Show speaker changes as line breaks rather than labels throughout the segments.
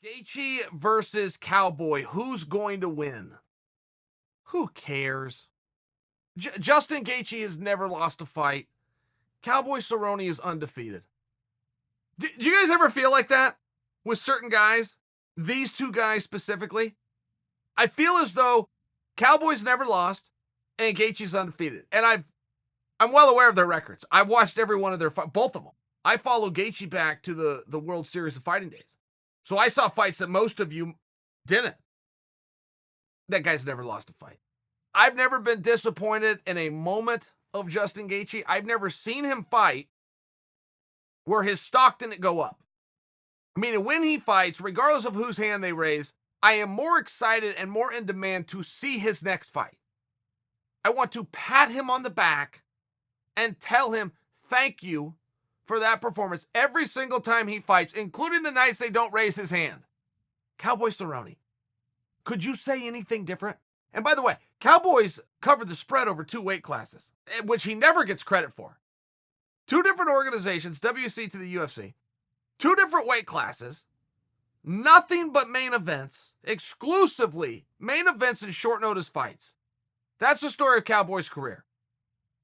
Gaethje versus Cowboy. Who's going to win? Who cares? Justin Gaethje has never lost a fight. Cowboy Cerrone is undefeated. Do you guys ever feel like that with certain guys? These two guys specifically? I feel as though Cowboy's never lost and Gaethje's undefeated. And I'm well aware of their records. I've watched every one of their fights, both of them. I follow Gaethje back to the World Series of Fighting days. So I saw fights that most of you didn't. That guy's never lost a fight. I've never been disappointed in a moment of Justin Gaethje. I've never seen him fight where his stock didn't go up. I mean, when he fights, regardless of whose hand they raise, I am more excited and more in demand to see his next fight. I want to pat him on the back and tell him thank you for that performance every single time he fights, including the nights they don't raise his hand. Cowboy Cerrone, could you say anything different? And by the way, Cowboys covered the spread over 2 weight classes, which he never gets credit for. 2 different organizations, WC to the UFC, 2 different weight classes, nothing but main events, exclusively main events and short notice fights. That's the story of Cowboy's career.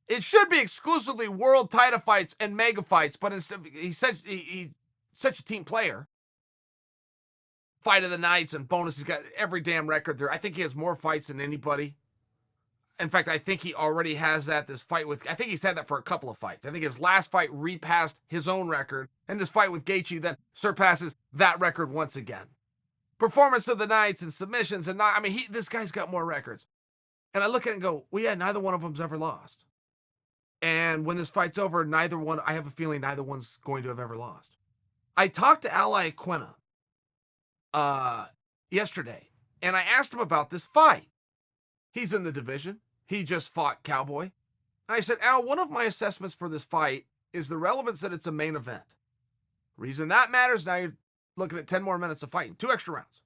It should be exclusively world title fights and mega fights, but instead he's such a team player. Fight of the nights and bonus. He's got every damn record there. I think he has more fights than anybody. In fact, I think he already has that. This fight with, I think he's had that for a couple of fights. I think his last fight repassed his own record, and this fight with Gaethje then surpasses that record once again. Performance of the nights and submissions and not. I mean, this guy's got more records. And I look at it and go, well, yeah, neither one of them's ever lost. And when this fight's over, I have a feeling neither one's going to have ever lost. I talked to Ally Aquina yesterday, and I asked him about this fight. He's in the division. He just fought Cowboy. I said, Al, one of my assessments for this fight is the relevance that it's a main event. Reason that matters, now you're looking at 10 more minutes of fighting, 2 extra rounds.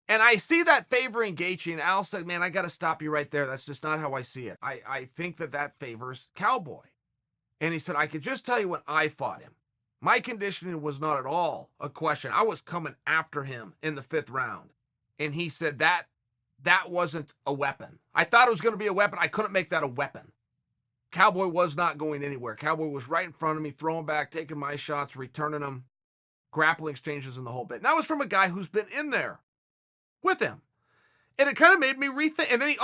And I see that favoring Gaethje, and Al said, man, I got to stop you right there. That's just not how I see it. I think that favors Cowboy. And he said, I could just tell you when I fought him, my conditioning was not at all a question. I was coming after him in the 5th round. And he said that wasn't a weapon. I thought it was going to be a weapon. I couldn't make that a weapon. Cowboy was not going anywhere. Cowboy was right in front of me, throwing back, taking my shots, returning them, grappling exchanges and the whole bit. And that was from a guy who's been in there with him. And it kind of made me rethink. And then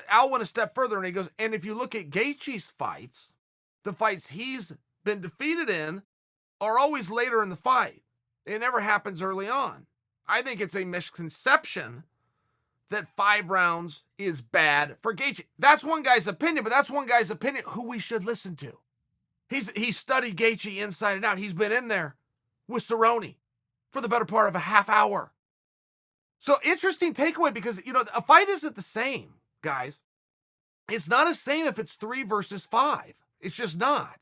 Al went a step further and he goes, and if you look at Gaethje's fights, the fights he's been defeated in are always later in the fight. It never happens early on. I think it's a misconception that 5 rounds is bad for Gaethje. That's one guy's opinion, but that's one guy's opinion who we should listen to. He's studied Gaethje inside and out. He's been in there with Cerrone for the better part of a half hour. So interesting takeaway because, a fight isn't the same, guys. It's not the same if it's 3 versus 5. It's just not.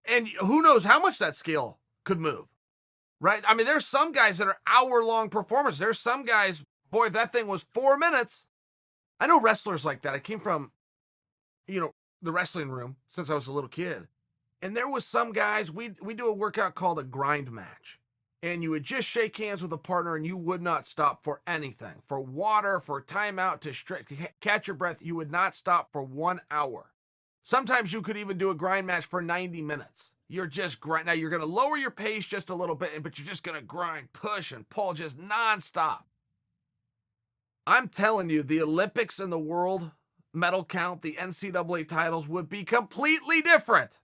And who knows how much that scale could move, right? I mean, there's some guys that are hour-long performers. There's some guys, boy, if that thing was 4 minutes. I know wrestlers like that. I came from, the wrestling room since I was a little kid. And there was some guys, we do a workout called a grind match. And you would just shake hands with a partner and you would not stop for anything. For water, for timeout, to catch your breath, you would not stop for 1 hour. Sometimes you could even do a grind match for 90 minutes. You're just grind. Now you're going to lower your pace just a little bit, but you're just going to grind, push, and pull just nonstop. I'm telling you, the Olympics and the world medal count, the NCAA titles would be completely different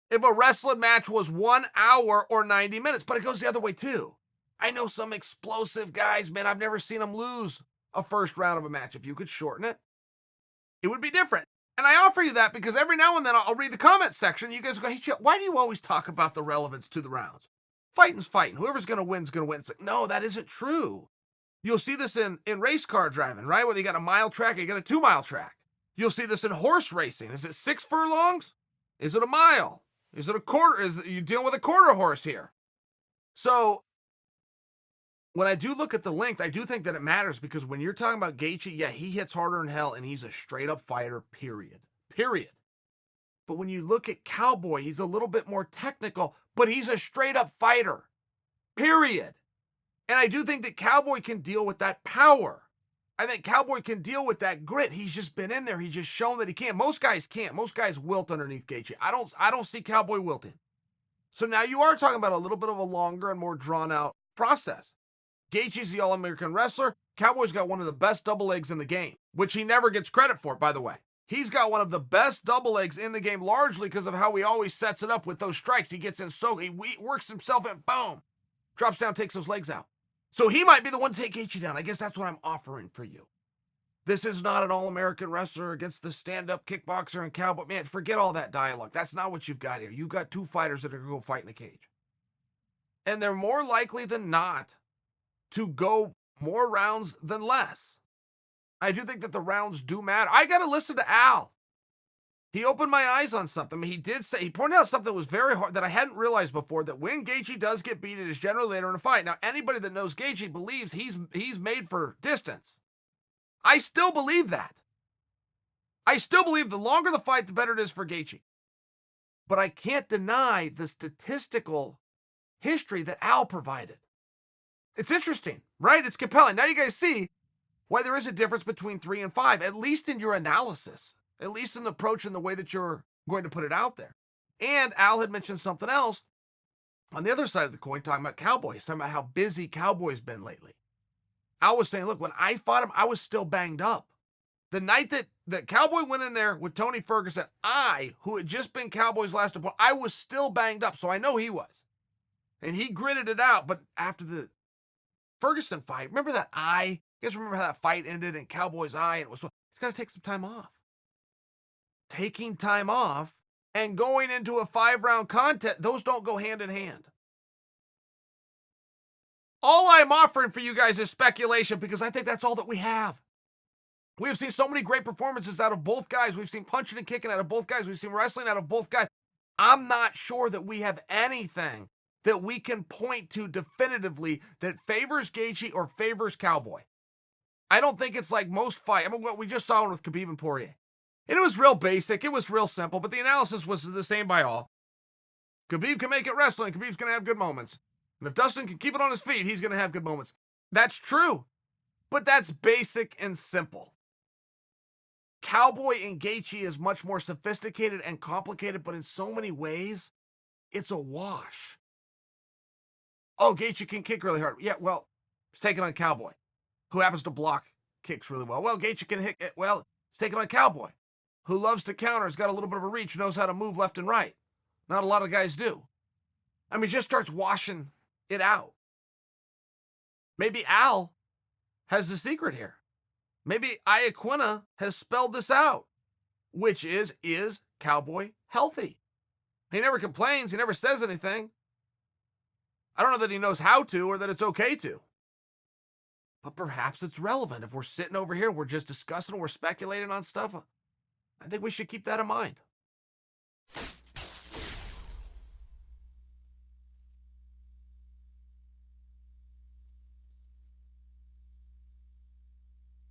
if a wrestling match was 1 hour or 90 minutes, but it goes the other way too. I know some explosive guys, man, I've never seen them lose a first round of a match. If you could shorten it, it would be different. And I offer you that because every now and then I'll read the comment section. You guys go, hey, Chael, why do you always talk about the relevance to the rounds? Fighting's fighting. Whoever's going to win is going to win. It's like, no, that isn't true. You'll see this in race car driving, right? Whether you got a mile track or you got a 2-mile track. You'll see this in horse racing. Is it 6 furlongs? Is it a mile? Is it a quarter? Is you dealing with a quarter horse here? So when I do look at the length, I do think that it matters because when you're talking about Gaethje, yeah, he hits harder than hell and he's a straight up fighter, period. But when you look at Cowboy, he's a little bit more technical, but he's a straight up fighter, period. And I do think that Cowboy can deal with that power. I think Cowboy can deal with that grit. He's just been in there. He's just shown that he can. Most guys can't. Most guys wilt underneath Gaethje. I don't see Cowboy wilting. So now you are talking about a little bit of a longer and more drawn out process. Gaethje's the All-American wrestler. Cowboy's got one of the best double legs in the game, which he never gets credit for, by the way. He's got one of the best double legs in the game, largely because of how he always sets it up with those strikes. He gets in he works himself in, boom, drops down, takes those legs out. So he might be the one to take Gaethje down. I guess that's what I'm offering for you. This is not an All-American wrestler against the stand-up kickboxer and Cowboy. Man, forget all that dialogue. That's not what you've got here. You've got two fighters that are going to go fight in a cage. And they're more likely than not to go more rounds than less. I do think that the rounds do matter. I got to listen to Al. He opened my eyes on something. He pointed out something that was very hard that I hadn't realized before, that when Gaethje does get beat, it is generally later in a fight. Now, anybody that knows Gaethje believes he's made for distance. I still believe that. I still believe the longer the fight, the better it is for Gaethje. But I can't deny the statistical history that Al provided. It's interesting, right? It's compelling. Now you guys see why there is a difference between 3 and 5, at least in your analysis, at least in the approach and the way that you're going to put it out there. And Al had mentioned something else on the other side of the coin, talking about Cowboy. He's talking about how busy Cowboy's been lately. Al was saying, look, when I fought him, I was still banged up. The night that Cowboy went in there with Tony Ferguson, who had just been Cowboy's last opponent, I was still banged up, so I know he was. And he gritted it out, but after the Ferguson fight, remember that eye? You guys remember how that fight ended in Cowboy's eye? And he's got to take some time off. Taking time off and going into a 5-round contest, those don't go hand in hand. All I'm offering for you guys is speculation, because I think that's all that we have. We have seen so many great performances out of both guys. We've seen punching and kicking out of both guys. We've seen wrestling out of both guys. I'm not sure that we have anything that we can point to definitively that favors Gaethje or favors Cowboy. I don't think it's like most fight. I mean, what we just saw with Khabib and Poirier. And it was real basic. It was real simple, but the analysis was the same by all. Khabib can make it wrestling. Khabib's going to have good moments. And if Dustin can keep it on his feet, he's going to have good moments. That's true, but that's basic and simple. Cowboy and Gaethje is much more sophisticated and complicated, but in so many ways, it's a wash. Oh, Gaethje can kick really hard. Yeah, well, he's taking on Cowboy, who happens to block kicks really well. Well, Gaethje can hit it. Well, he's taking on Cowboy, who loves to counter, has got a little bit of a reach, knows how to move left and right. Not a lot of guys do. I mean, just starts washing it out. Maybe Al has the secret here. Maybe Iaquinta has spelled this out, which is Cowboy healthy? He never complains. He never says anything. I don't know that he knows how to or that it's okay to. But perhaps it's relevant. If we're sitting over here, we're just discussing, we're speculating on stuff, I think we should keep that in mind.